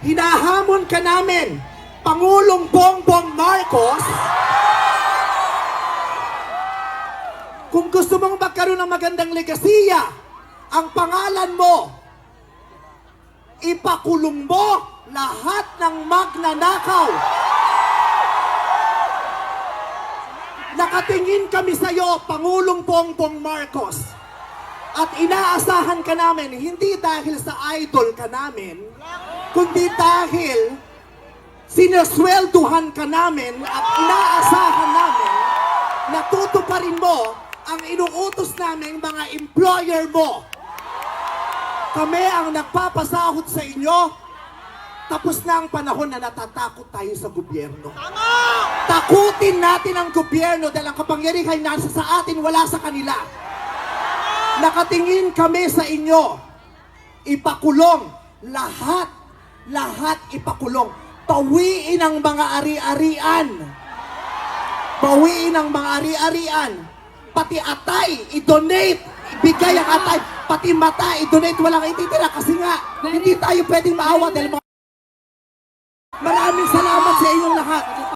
hinahamon ka namin, Pangulong Bongbong Marcos, kung gusto mong magkaroon ng magandang legasiya, ang pangalan mo, ipakulong mo lahat ng magnanakaw. Nakatingin kami sa iyo, Pangulong Bongbong Marcos. At inaasahan ka namin, hindi dahil sa idol ka namin, kundi dahil sinaswelduhan ka namin at inaasahan namin na tutuparin mo ang inuutos namin mga employer mo. Kami ang nagpapasahod sa inyo. Tapos na ang panahon na natatakot tayo sa gobyerno. Takutin natin ang gobyerno dahil ang kapangyarihan nasa sa atin, wala sa kanila. Nakatingin kami sa inyo. Ipakulong. Lahat ipakulong. Pawiin ang mga ari-arian. Pawiin ang mga ari-arian. Pati atay, i-donate. Ibigay ang atay. Pati mata, i-donate. Walang ititira kasi nga, hindi tayo pwedeng maawa dahil mga... Maraming salamat sa inyong lahat.